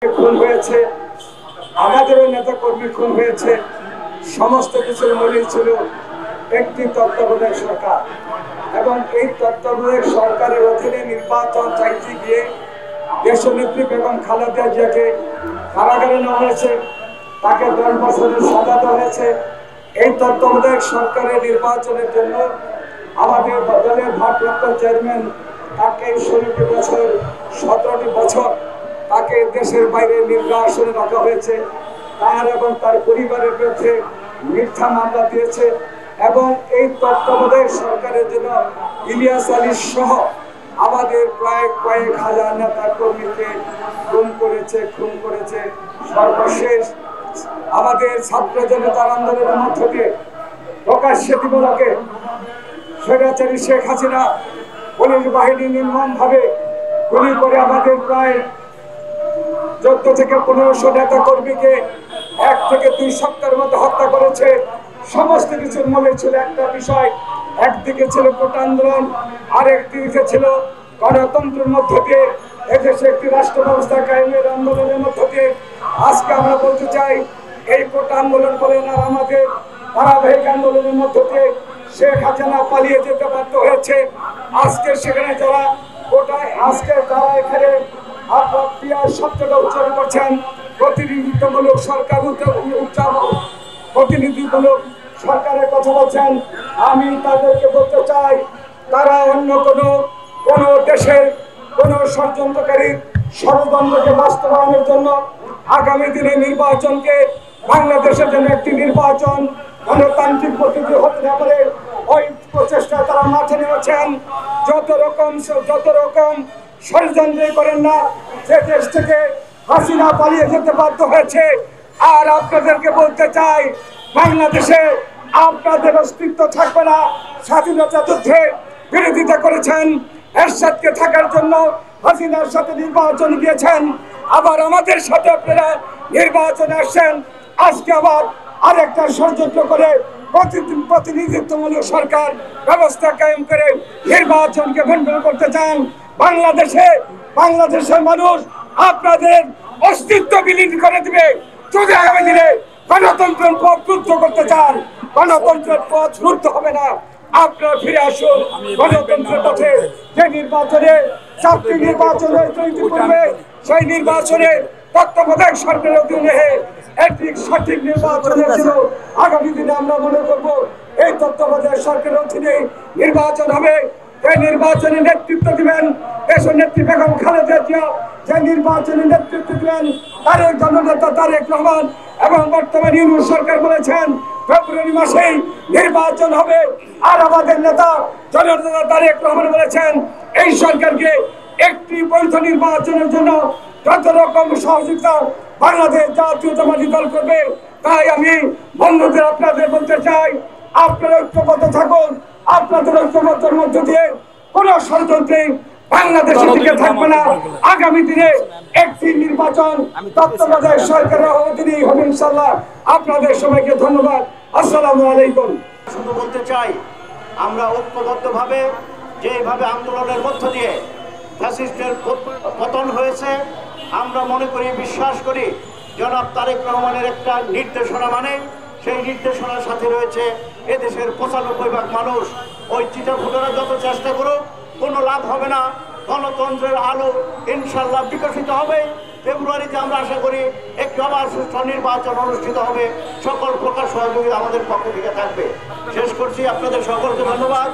খুন হয়েছে, আমাদেরও নেতা কর্মী খুন হয়েছে। সমস্ত কিছুর মূলে ছিল একটি তত্ত্বাবধায়ক সরকার, এবং এই তত্ত্বাবধায়ক সরকারের অধীনে নির্বাচন চাইতে গিয়ে দেশনেত্রী বেগম খালেদা জিয়াকে কারাগারে নেওয়া হয়েছে, তাকে 10 বছরের সাজা দেওয়া হয়েছে। এই তত্ত্বাবধায়ক সরকারের নির্বাচনের জন্য আমাদের দলের ভারপ্রাপ্ত চেয়ারম্যান তাকে 16টি বছর 17টি বছর তাকে দেশের বাইরে নির্বাসনে রাখা হয়েছে। তার এবং তার পরিবারের বিরুদ্ধে মিথ্যা মামলা দিয়েছে, এবং এই তত্ত্বাবধায়ক সরকারের জন্য ইলিয়াস আলী সহ আমাদের প্রায় কয়েক হাজার নেতা কর্মীকে খুন করেছে। সর্বশেষ আমাদের ছাত্র জনতার আন্দোলনের মধ্য দিয়ে প্রকাশ্যে দিবসকে স্বৈরাচারী শেখ হাসিনা পুলিশ বাহিনী নির্মমভাবে গুলি করে আমাদের প্রায় 14 থেকে 1500 নেতা কর্মীকে 1 থেকে 2 সপ্তাহের মধ্যে হত্যা করেছে। সমস্ত কিছুর মূলে ছিল একটা বিষয়, একদিকে ছিল কোটা আন্দোলন, আরেকদিকে ছিল গণতন্ত্রের মধ্য দিয়ে এদেশে একটি রাষ্ট্র ব্যবস্থা কায়েমের আন্দোলনের মধ্য দিয়ে। আজকে আমরা বলতে চাই, এই কোটা আন্দোলন বলেন আর আমাদের ধারাবাহিক আন্দোলনের মধ্য দিয়ে শেখ হাসিনা পালিয়ে যেতে বাধ্য হয়েছে। আজকে সেখানে যারা কোটায় যারা এখানে শব্দটা উচ্চারণ করছেন, প্রতিনিধিত্বমূলক সরকার প্রতিনিধিমূলক সরকারের কথা বলছেন, আমি তাদেরকে বলতে চাই, তারা অন্য কোন দেশের কোন ষড়যন্ত্রকারী ষড়যন্ত্রকে বাস্তবায়নের জন্য আগামী দিনে নির্বাচনকে বাংলাদেশের জন্য একটি নির্বাচন গণতান্ত্রিক পদ্ধতি হতে না পারে, ওই প্রচেষ্টা তারা মাঠে নেমেছেন। যত রকম ষড়যন্ত্র করেন না, যে দেশ থেকে হাসিনা পালিয়ে যেতে বাধ্য হয়েছে। আর আপনাদেরকে বলতে চাই, বাংলাদেশে আপনাদের অস্তিত্ব থাকবে না। স্বাধীনতা যুদ্ধে বিরোধিতা করেছেন, এরশাদকে থাকার জন্য হাসিনার সাথে নির্বাচন গিয়েছেন, আবার আমাদের সাথে আপনারা নির্বাচনে আসছেন। আজকে আবার আরেকটা ষড়যন্ত্র করে প্রতিনিধিত্বমূলক সরকার ব্যবস্থা কায়েম করে নির্বাচনকে ভণ্ডুল করতে চান। বাংলাদেশের মানুষ আপনাদের অস্তিত্ব বিলীন করে দিবে যদি আগামী দিনে গণতন্ত্রের পথ রুদ্ধ করতে চান। গণতন্ত্রের পথ রুদ্ধ হবে না। আপনারা ফিরে আসুন গণতন্ত্রের পথে। যে নির্বাচনে 4টি নির্বাচন হয়েছে ইতিপূর্বে, সেই নির্বাচনে তত্ত্বাবধায়ক সরকারের অধীনে একটি সঠিক নির্বাচনের জন্য আগামী দিনে আমরা মনে করব এই তত্ত্বাবধায়ক সরকারের অধীনে নির্বাচন হবে। এই নির্বাচনে নেতৃত্ব দিবেন দেশনেত্রী বেগম খালেদা জিয়া, যে নির্বাচনে নেতৃত্ব দিবেন তারেক জননেতা তারেক রহমান, এবং বর্তমান ইউনিয়ন সরকার বলেছেন ফেব্রুয়ারি মাসেই নির্বাচন হবে। আর আমাদের নেতা জননেতা তারেক রহমান বলেছেন এই সরকারকে একটি বৈধ নির্বাচনের জন্য যত রকম সহযোগিতা বাংলাদেশ জাতীয়তাবাদী দল করবে। তাই আমি বন্ধুদের আপনাদের বলতে চাই, আপনারা ঐক্যবদ্ধ থাকুন। আপনাদের ঐক্যবদ্ধের মধ্য দিয়ে কোন ষড়যন্ত্রে বাংলাদেশের দিকে থাকবে না। আগামী দিনে একটি নির্বাচন তত্ত্বাবধায়ক সরকারের অধীনেই হবে ইনশাআল্লাহ। আপনাদের সবাইকে ধন্যবাদ। আসসালামু আলাইকুম। শুধু বলতে চাই, আমরা ঐক্যবদ্ধভাবে যেভাবে আন্দোলনের মধ্য দিয়ে ফ্যাসিস্টের পতন হয়েছে, আমরা মনে করি, বিশ্বাস করি, জনাব তারেক রহমানের একটা নির্দেশনা সেই নির্দেশনার সাথে রয়েছে এদেশের 95% মানুষ। ওই চিটাফুটারা যত চেষ্টা করুক কোনো লাভ হবে না। গণতন্ত্রের আলো ইনশাল্লাহ বিকশিত হবে। ফেব্রুয়ারিতে আমরা আশা করি একটি আবার সুষ্ঠু নির্বাচন অনুষ্ঠিত হবে। সকল প্রকার সহযোগিতা আমাদের পক্ষ থেকে থাকবে। শেষ করছি, আপনাদের সকলকে ধন্যবাদ।